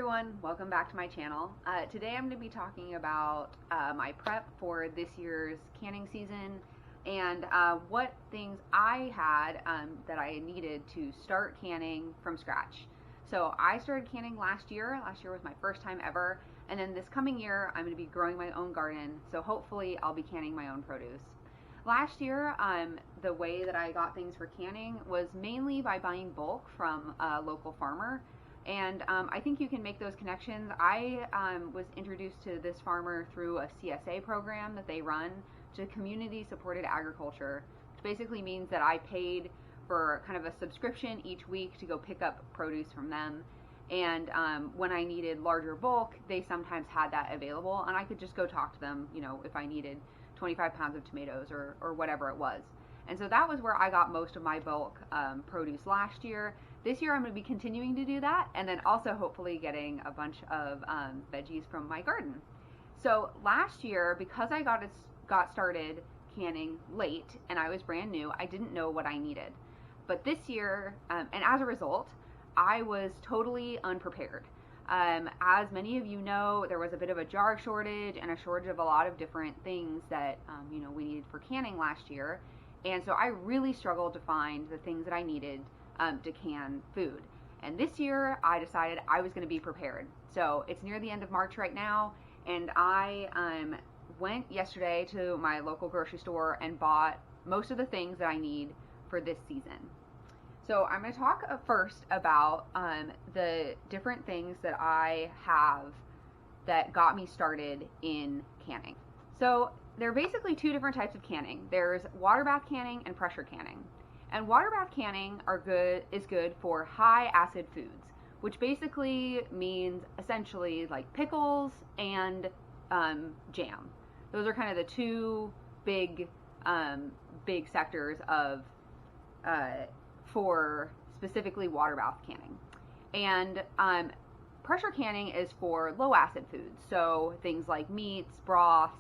everyone, welcome back to my channel. Today I'm going to be talking about my prep for this year's canning season and what things I had that I needed to start canning from scratch. So I started canning last year. Last year was my first time ever, and then this coming year I'm going to be growing my own garden, so hopefully I'll be canning my own produce. Last year, the way that I got things for canning was mainly by buying bulk from a local farmer. And I think you can make those connections. I was introduced to this farmer through a CSA program that they run, to community supported agriculture, which basically means that I paid for kind of a subscription each week to go pick up produce from them. And when I needed larger bulk, they sometimes had that available, and I could just go talk to them, you know, if I needed 25 pounds of tomatoes or whatever it was. And so that was where I got most of my bulk produce last year. This year I'm going to be continuing to do that, and then also hopefully getting a bunch of veggies from my garden. So last year, because I got started canning late and I was brand new, I didn't know what I needed. But this year, and as a result, I was totally unprepared. As many of you know, there was a bit of a jar shortage and a shortage of a lot of different things that we needed for canning last year. And so I really struggled to find the things that I needed to can food. And this year I decided I was going to be prepared. So it's near the end of March right now, and I went yesterday to my local grocery store and bought most of the things that I need for this season. So I'm going to talk first about the different things that I have that got me started in canning. So there are basically two different types of canning. There's water bath canning and pressure canning. And water bath canning is good for high acid foods, which basically means essentially like pickles and jam. Those are kind of the two big sectors of for specifically water bath canning. And pressure canning is for low acid foods, so things like meats, broths,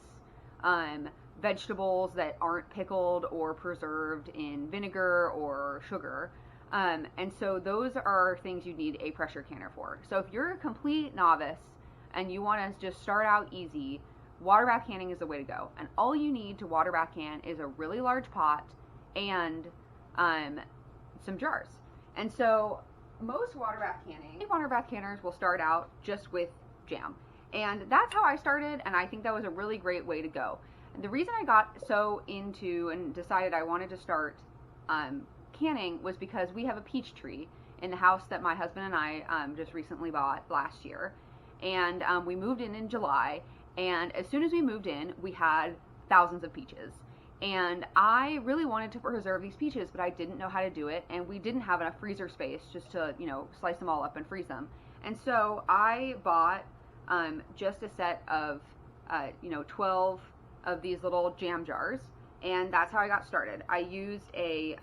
vegetables that aren't pickled or preserved in vinegar or sugar. And so those are things you need a pressure canner for. So if you're a complete novice and you want to just start out easy, water bath canning is the way to go. And all you need to water bath can is a really large pot and some jars. And so most water bath canners will start out just with jam. And that's how I started, and I think that was a really great way to go. And the reason I got so into and decided I wanted to start canning was because we have a peach tree in the house that my husband and I just recently bought last year. And we moved in July, and as soon as we moved in, we had thousands of peaches. And I really wanted to preserve these peaches, but I didn't know how to do it, and we didn't have enough freezer space just to, slice them all up and freeze them. And so I bought just a set of 12 of these little jam jars, and that's how I got started. I used a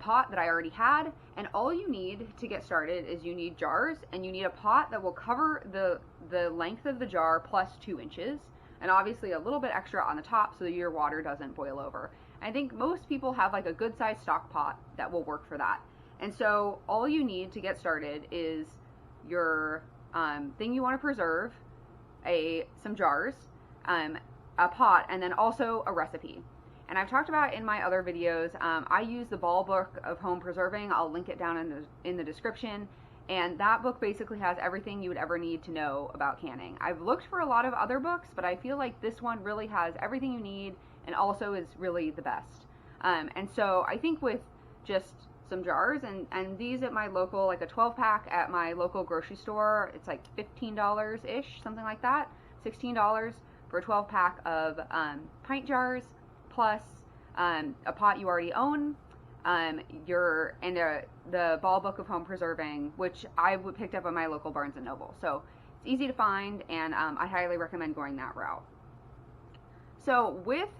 pot that I already had, and all you need to get started is you need jars, and you need a pot that will cover the length of the jar plus 2 inches, and obviously a little bit extra on the top so that your water doesn't boil over. I think most people have like a good sized stock pot that will work for that. And so all you need to get started is your thing you want to preserve, some jars, a pot, and then also a recipe. And I've talked about in my other videos, I use the Ball Book of Home Preserving. I'll link it down in the description. And that book basically has everything you would ever need to know about canning. I've looked for a lot of other books, but I feel like this one really has everything you need and also is really the best. And so I think with just some jars and these at my local, like a 12 pack at my local grocery store, it's like $15-ish, something like that, $16 for a 12 pack of pint jars, plus a pot you already own, the Ball Book of Home Preserving, which I picked up at my local Barnes & Noble. So it's easy to find, and I highly recommend going that route. So with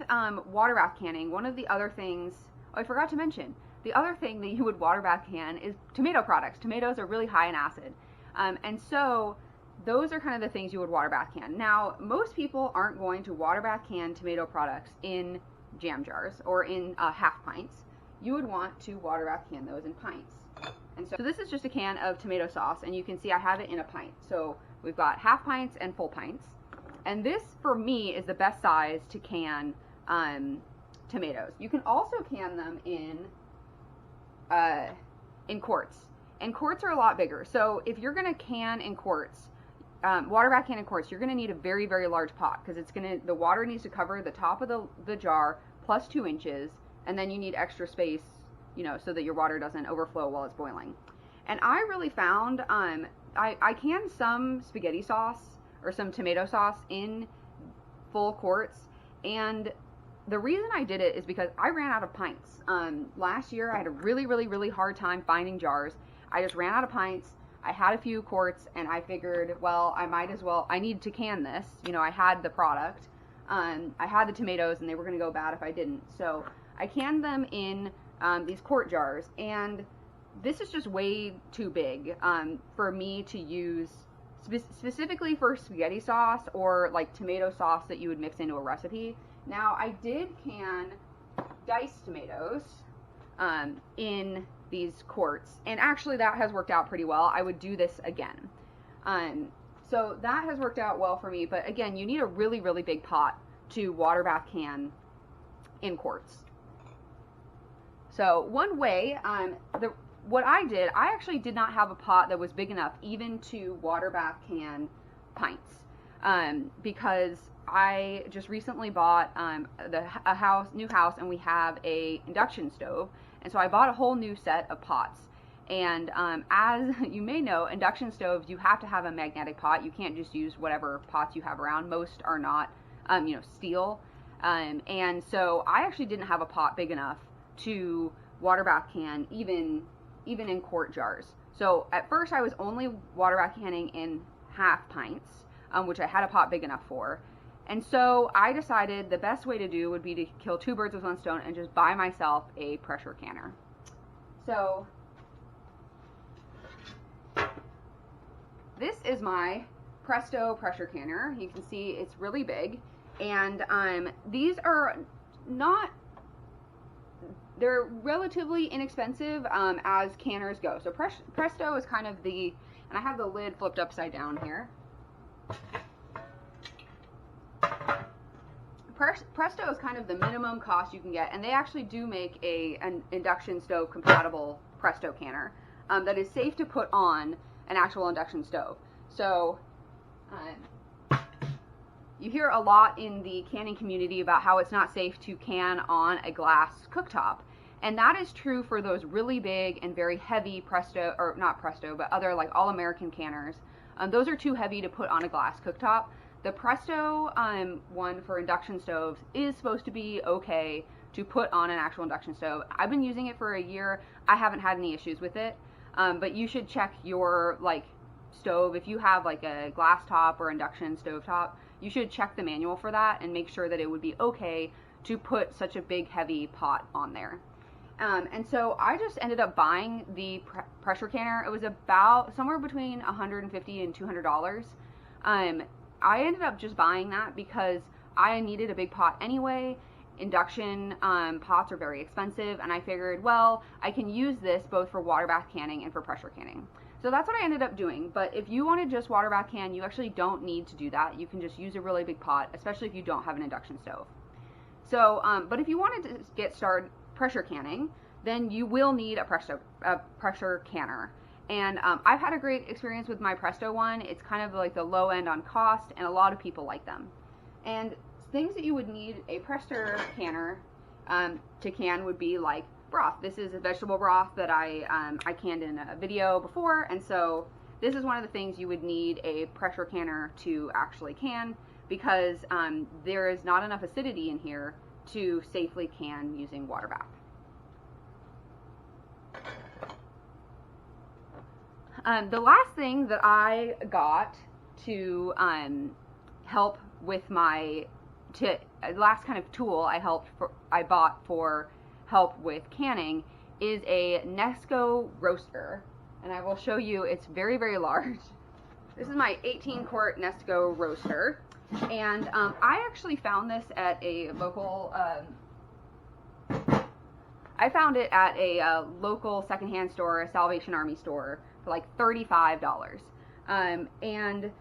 water bath canning, one of the other things, I forgot to mention, the other thing that you would water bath can is tomato products. Tomatoes are really high in acid. And so those are kind of the things you would water bath can. Now, most people aren't going to water bath can tomato products in jam jars or in half pints. You would want to water bath can those in pints. And so this is just a can of tomato sauce, and you can see I have it in a pint. So we've got half pints and full pints. And this, for me, is the best size to can tomatoes. You can also can them in quarts. And quarts are a lot bigger. So if you're going to can in quarts, water bath can in quarts, you're going to need a very, very large pot, because the water needs to cover the top of the jar plus 2 inches, and then you need extra space, you know, so that your water doesn't overflow while it's boiling. And I really found, I canned some spaghetti sauce or some tomato sauce in full quarts, and the reason I did it is because I ran out of pints. Last year I had a really, really, really hard time finding jars. I just ran out of pints. I had a few quarts, and I figured, well, I need to can this. You know, I had the product. I had the tomatoes, and they were going to go bad if I didn't. So I canned them in these quart jars, and this is just way too big for me to use specifically for spaghetti sauce or like tomato sauce that you would mix into a recipe. Now, I did can diced tomatoes in these quarts, and actually that has worked out pretty well. I would do this again. So that has worked out well for me, but again, you need a really, really big pot to water bath can in quarts. So one way, what I did, I actually did not have a pot that was big enough even to water bath can pints, because I just recently bought a new house, and we have a induction stove, and so I bought a whole new set of pots. And as you may know, induction stoves, you have to have a magnetic pot. You can't just use whatever pots you have around. Most are not, steel. And so I actually didn't have a pot big enough to water bath can, even in quart jars. So at first I was only water bath canning in half pints, which I had a pot big enough for. And so I decided the best way to do would be to kill 2 birds with 1 stone and just buy myself a pressure canner. So this is my Presto pressure canner. You can see it's really big, and these are they're relatively inexpensive as canners go. So Presto is kind of and I have the lid flipped upside down here. Presto is kind of the minimum cost you can get, and they actually do make an induction stove compatible Presto canner that is safe to put on an actual induction stove. So you hear a lot in the canning community about how it's not safe to can on a glass cooktop, and that is true for those really big and very heavy Presto, or not Presto, but other like all-American canners. Those are too heavy to put on a glass cooktop. The Presto one for induction stoves is supposed to be okay to put on an actual induction stove. I've been using it for a year. I haven't had any issues with it, but you should check your stove. If you have like a glass top or induction stove top, you should check the manual for that and make sure that it would be okay to put such a big heavy pot on there. And so I just ended up buying the pressure canner. It was about somewhere between $150 and $200. I ended up just buying that because I needed a big pot anyway. Induction pots are very expensive, and I figured, well, I can use this both for water bath canning and for pressure canning. So that's what I ended up doing. But if you want to just water bath can, you actually don't need to do that. You can just use a really big pot, especially if you don't have an induction stove. So, but if you wanted to get started pressure canning, then you will need a pressure canner. And I've had a great experience with my Presto one. It's kind of like the low end on cost, and a lot of people like them. And things that you would need a pressure canner to can would be like broth. This is a vegetable broth that I canned in a video before, and so this is one of the things you would need a pressure canner to actually can, because there is not enough acidity in here to safely can using water bath. The last thing that I got to help with last kind of tool I bought for help with canning is a Nesco roaster, and I will show you. It's very, very large. This is my 18-quart Nesco roaster, and I actually found this at a local I found it at a local secondhand store, a Salvation Army store, for like $35. And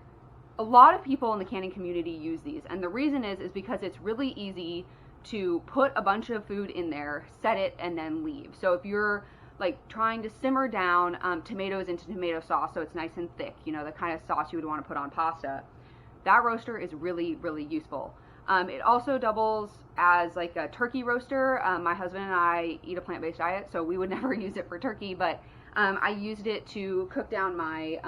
a lot of people in the canning community use these, and the reason is because it's really easy to put a bunch of food in there, set it, and then leave. So if you're like trying to simmer down tomatoes into tomato sauce so it's nice and thick, you know, the kind of sauce you would want to put on pasta, that roaster is really, really useful. It also doubles as like a turkey roaster. My husband and I eat a plant-based diet, so we would never use it for turkey, but I used it to cook down my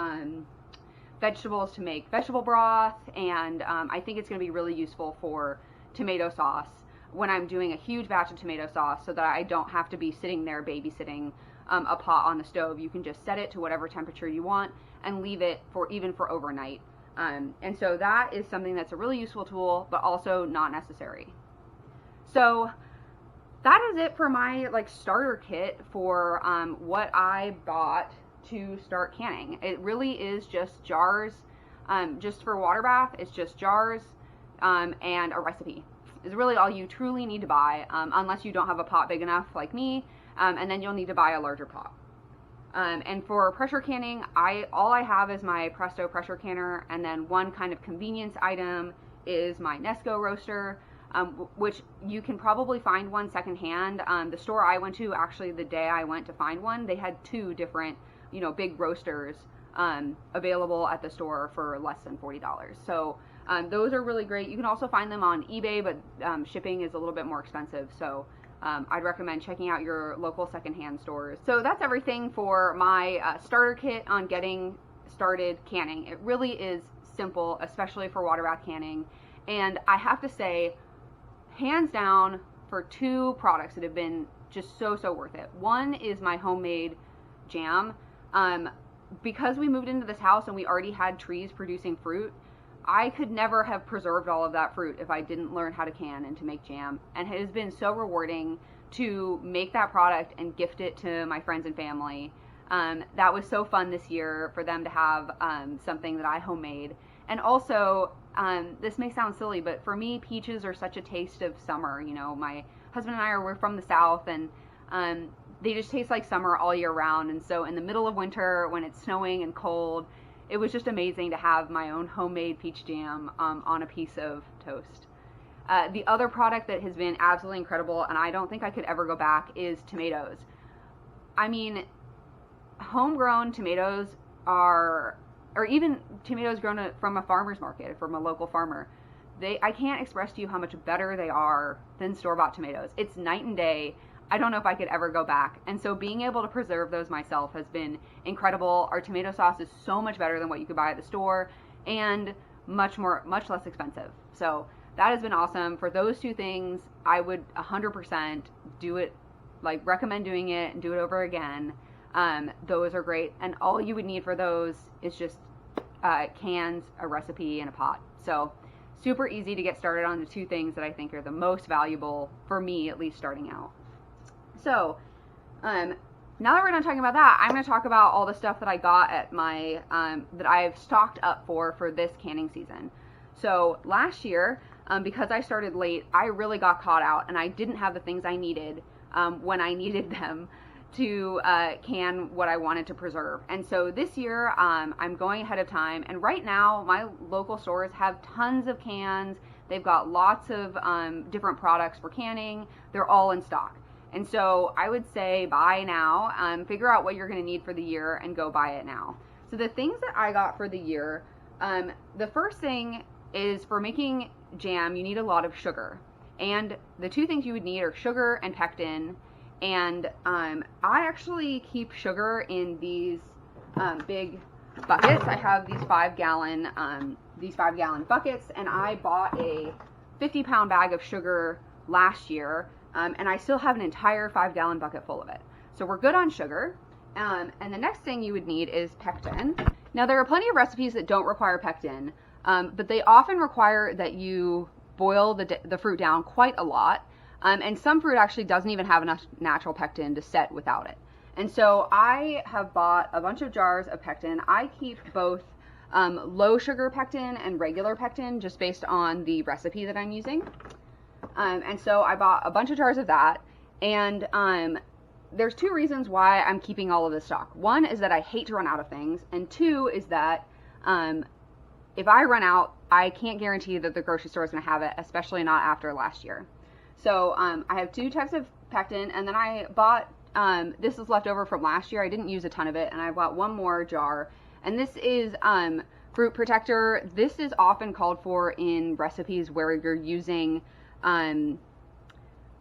vegetables to make vegetable broth, and I think it's going to be really useful for tomato sauce when I'm doing a huge batch of tomato sauce, so that I don't have to be sitting there babysitting a pot on the stove. You can just set it to whatever temperature you want and leave it for even for overnight. And so that is something that's a really useful tool, but also not necessary. So that is it for my like starter kit for what I bought to start canning. It really is just jars. Just for water bath, it's just jars and a recipe. Is really all you truly need to buy, unless you don't have a pot big enough like me, and then you'll need to buy a larger pot. And for pressure canning, all I have is my Presto pressure canner, and then one kind of convenience item is my Nesco roaster, which you can probably find one secondhand. The store I went to, actually the day I went to find one, they had two different, you know, big roasters available at the store for less than $40. So those are really great. You can also find them on eBay, but shipping is a little bit more expensive. So I'd recommend checking out your local secondhand stores. So that's everything for my starter kit on getting started canning. It really is simple, especially for water bath canning. And I have to say, hands down, for two products that have been just so worth it. One is my homemade jam. Because we moved into this house and we already had trees producing fruit, I could never have preserved all of that fruit if I didn't learn how to can and to make jam. And it has been so rewarding to make that product and gift it to my friends and family. That was so fun this year for them to have something that I homemade. And also, this may sound silly, but for me, peaches are such a taste of summer. You know, my husband and I we're from the South, and they just taste like summer all year round. And so in the middle of winter, when it's snowing and cold, it was just amazing to have my own homemade peach jam on a piece of toast. The other product that has been absolutely incredible, and I don't think I could ever go back, is tomatoes. I mean, homegrown tomatoes or even tomatoes grown from a farmer's market, from a local farmer, I can't express to you how much better they are than store-bought tomatoes. It's night and day. I don't know if I could ever go back. And so being able to preserve those myself has been incredible. Our tomato sauce is so much better than what you could buy at the store, and much less expensive. So that has been awesome. For those two things, I would 100% do it, like recommend doing it and do it over again. Those are great. And all you would need for those is just cans, a recipe, and a pot. So super easy to get started on the two things that I think are the most valuable for me, at least starting out. So, now that we're done talking about that, I'm going to talk about all the stuff that I got at my, that I've stocked up for this canning season. So, last year, because I started late, I really got caught out, and I didn't have the things I needed when I needed them to can what I wanted to preserve. And so this year, I'm going ahead of time, and right now, my local stores have tons of cans. They've got lots of different products for canning. They're all in stock. And so I would say buy now, figure out what you're going to need for the year, and go buy it now. So the things that I got for the year, the first thing is for making jam, you need a lot of sugar. And the two things you would need are sugar and pectin. And I actually keep sugar in these big buckets. I have these 5-gallon buckets, and I bought a 50-pound bag of sugar last year. And I still have an entire 5-gallon bucket full of it. So we're good on sugar. And the next thing you would need is pectin. Now, there are plenty of recipes that don't require pectin, but they often require that you boil the fruit down quite a lot. And some fruit actually doesn't even have enough natural pectin to set without it. And so I have bought a bunch of jars of pectin. I keep both low sugar pectin and regular pectin just based on the recipe that I'm using. And so I bought a bunch of jars of that, And there's two reasons why I'm keeping all of this stock. One is that I hate to run out of things, and two is that if I run out, I can't guarantee that the grocery store is going to have it, especially not after last year. So I have two types of pectin, and then I bought, this is left over from last year. I didn't use a ton of it, and I bought one more jar. And this is fruit protector. This is often called for in recipes where you're using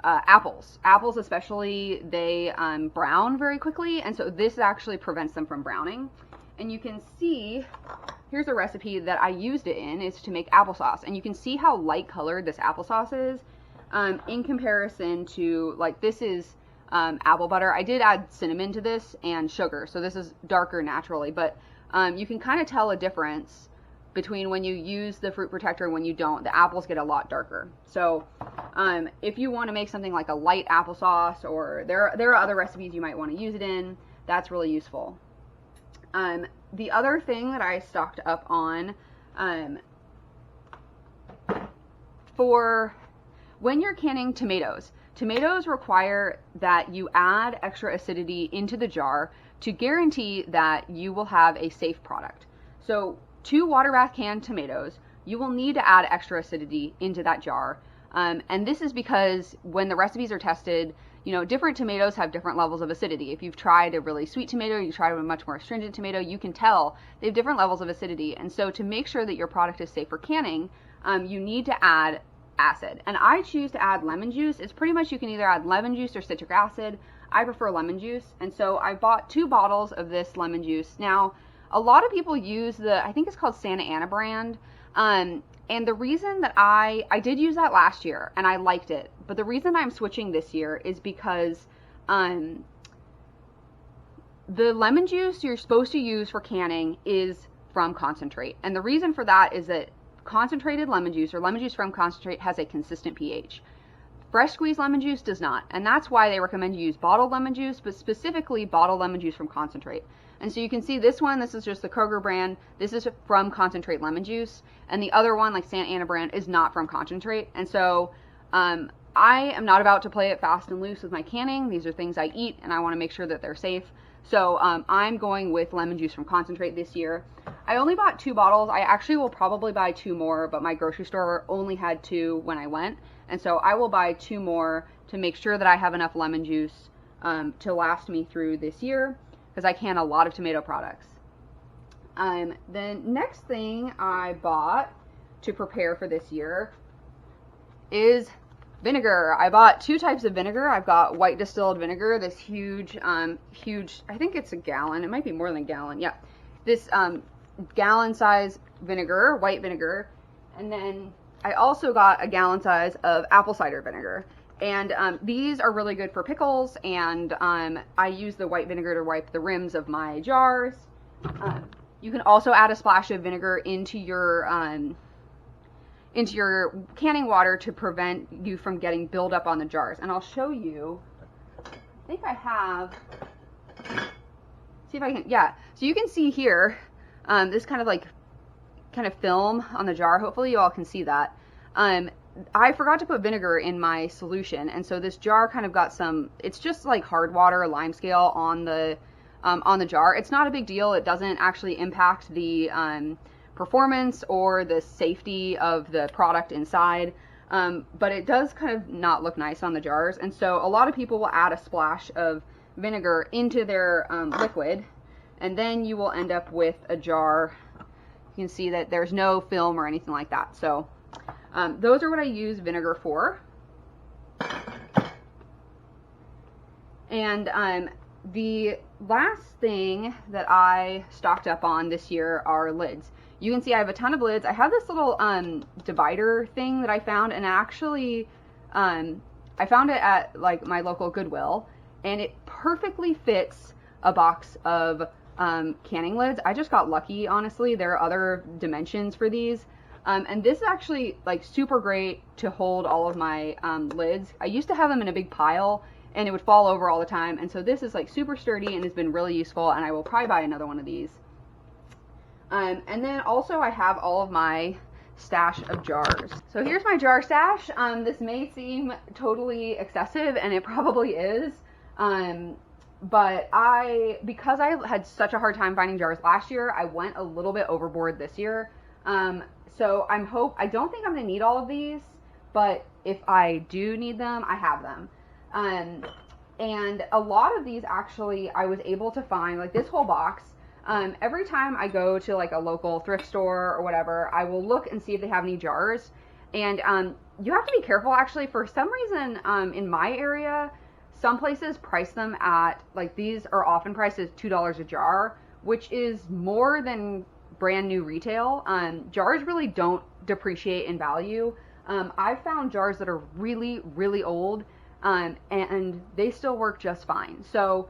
apples. Apples especially, they brown very quickly, and so this actually prevents them from browning. And you can see, here's a recipe that I used it in, is to make applesauce. And you can see how light colored this applesauce is in comparison to, like, this is apple butter. I did add cinnamon to this and sugar, so this is darker naturally, but you can kind of tell a difference between when you use the fruit protector and when you don't. The apples get a lot darker. So if you want to make something like a light applesauce, or there are other recipes you might want to use it in, that's really useful. The other thing that I stocked up on for when you're canning tomatoes, tomatoes require that you add extra acidity into the jar to guarantee that you will have a safe product. So 2 water bath canned tomatoes, you will need to add extra acidity into that jar. And this is because when the recipes are tested, you know, different tomatoes have different levels of acidity. If you've tried a really sweet tomato, you tried a much more astringent tomato, you can tell they have different levels of acidity. And so to make sure that your product is safe for canning, you need to add acid. And I choose to add lemon juice. It's pretty much, you can either add lemon juice or citric acid. I prefer lemon juice. And so I bought 2 bottles of this lemon juice. Now, a lot of people use I think it's called Santa Ana brand. And the reason that I did use that last year and I liked it, but the reason I'm switching this year is because the lemon juice you're supposed to use for canning is from concentrate. And the reason for that is that concentrated lemon juice, or lemon juice from concentrate, has a consistent pH. Fresh squeezed lemon juice does not. And that's why they recommend you use bottled lemon juice, but specifically bottled lemon juice from concentrate. And so you can see this one, this is just the Kroger brand. This is from concentrate lemon juice. And the other one, like Santa Ana brand, is not from concentrate. And so I am not about to play it fast and loose with my canning. These are things I eat, and I want to make sure that they're safe. So I'm going with lemon juice from concentrate this year. I only bought 2 bottles. I actually will probably buy 2 more, but my grocery store only had 2 when I went. And so I will buy 2 more to make sure that I have enough lemon juice to last me through this year, because I can a lot of tomato products. The next thing I bought to prepare for this year is vinegar. I bought 2 types of vinegar. I've got white distilled vinegar, this huge, I think it's a gallon. It might be more than a gallon. Yeah. This gallon size vinegar, white vinegar. And then I also got a gallon size of apple cider vinegar. And these are really good for pickles, and I use the white vinegar to wipe the rims of my jars. You can also add a splash of vinegar into your canning water to prevent you from getting buildup on the jars. And I'll show you, I think I have, see if I can, yeah. So you can see here, this kind of film on the jar. Hopefully you all can see that. I forgot to put vinegar in my solution, and so this jar kind of got some, it's just like hard water or lime scale on the jar. It's not a big deal. It doesn't actually impact the performance or the safety of the product inside, but it does kind of not look nice on the jars. And so a lot of people will add a splash of vinegar into their liquid, and then you will end up with a jar. You can see that there's no film or anything like that. So those are what I use vinegar for. And the last thing that I stocked up on this year are lids. You can see I have a ton of lids. I have this little divider thing that I found, and actually I found it at like my local Goodwill, and it perfectly fits a box of canning lids. I just got lucky, honestly. There are other dimensions for these. And this is actually like super great to hold all of my lids. I used to have them in a big pile, and it would fall over all the time. And so this is like super sturdy and has been really useful, and I will probably buy another one of these. And then also I have all of my stash of jars. So here's my jar stash. This may seem totally excessive, and it probably is. But because I had such a hard time finding jars last year, I went a little bit overboard this year. So I don't think I'm gonna need all of these, but if I do need them, I have them. And a lot of these actually I was able to find, like this whole box. Every time I go to like a local thrift store or whatever, I will look and see if they have any jars. And you have to be careful actually. For some reason, in my area, some places price them at, like, these are often priced as $2 a jar, which is more than brand new retail. Jars really don't depreciate in value. I've found jars that are really, really old, and they still work just fine. So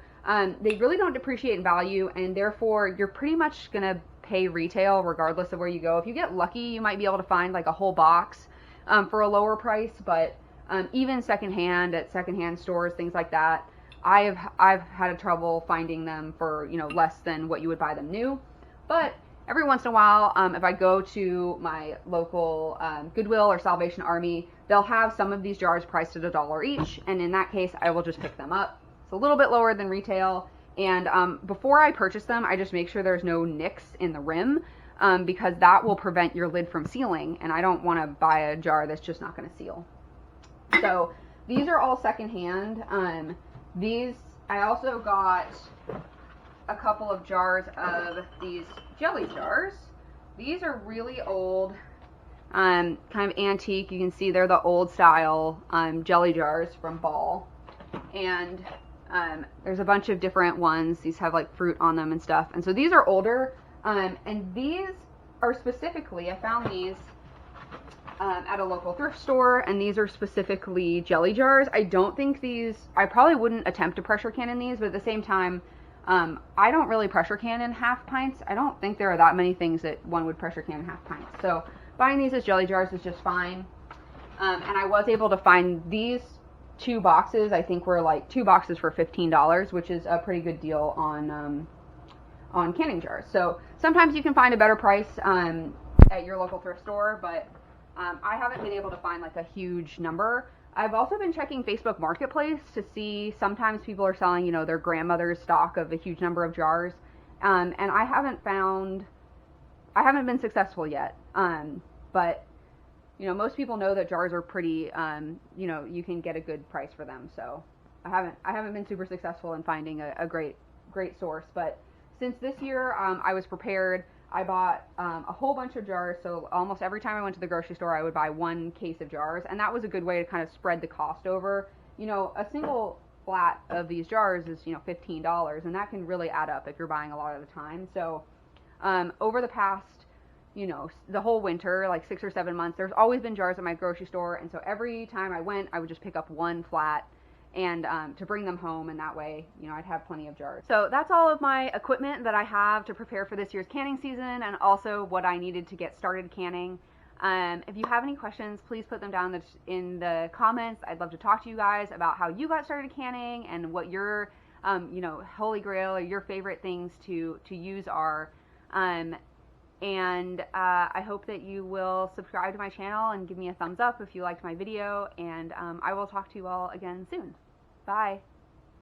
they really don't depreciate in value, and therefore you're pretty much gonna pay retail regardless of where you go. If you get lucky, you might be able to find like a whole box for a lower price, but even secondhand at secondhand stores, things like that, I've had trouble finding them for, you know, less than what you would buy them new. But every once in a while, if I go to my local Goodwill or Salvation Army, they'll have some of these jars priced at $1 each, and in that case, I will just pick them up. It's a little bit lower than retail, and before I purchase them, I just make sure there's no nicks in the rim, because that will prevent your lid from sealing, and I don't want to buy a jar that's just not going to seal. So these are all secondhand. I also got a couple of jars of these jelly jars. These are really old, kind of antique. You can see they're the old style jelly jars from Ball. And there's a bunch of different ones. These have like fruit on them and stuff. And so these are older. And these are specifically, I found these at a local thrift store, and these are specifically jelly jars. I probably wouldn't attempt to pressure can in these, but at the same time, I don't really pressure can in half pints. I don't think there are that many things that one would pressure can in half pints. So buying these as jelly jars is just fine. And I was able to find these 2 boxes. I think were like 2 boxes for $15, which is a pretty good deal on canning jars. So sometimes you can find a better price at your local thrift store, but I haven't been able to find like a huge number. I've also been checking Facebook Marketplace to see, sometimes people are selling, you know, their grandmother's stock of a huge number of jars. And I haven't been successful yet. But, you know, most people know that jars are pretty, you know, you can get a good price for them. So I haven't been super successful in finding a great source. But since this year, I was prepared. I bought a whole bunch of jars, so almost every time I went to the grocery store, I would buy 1 case of jars, and that was a good way to kind of spread the cost over. You know, a single flat of these jars is, you know, $15, and that can really add up if you're buying a lot of the time. So over the past, you know, the whole winter, like 6 or 7 months, there's always been jars at my grocery store, and so every time I went, I would just pick up 1 flat and to bring them home, and that way, you know, I'd have plenty of jars. So that's all of my equipment that I have to prepare for this year's canning season, and also what I needed to get started canning. If you have any questions, please put them down in the comments. I'd love to talk to you guys about how you got started canning and what your, you know, holy grail or your favorite things to use are. And I hope that you will subscribe to my channel and give me a thumbs up if you liked my video, and I will talk to you all again soon. Bye.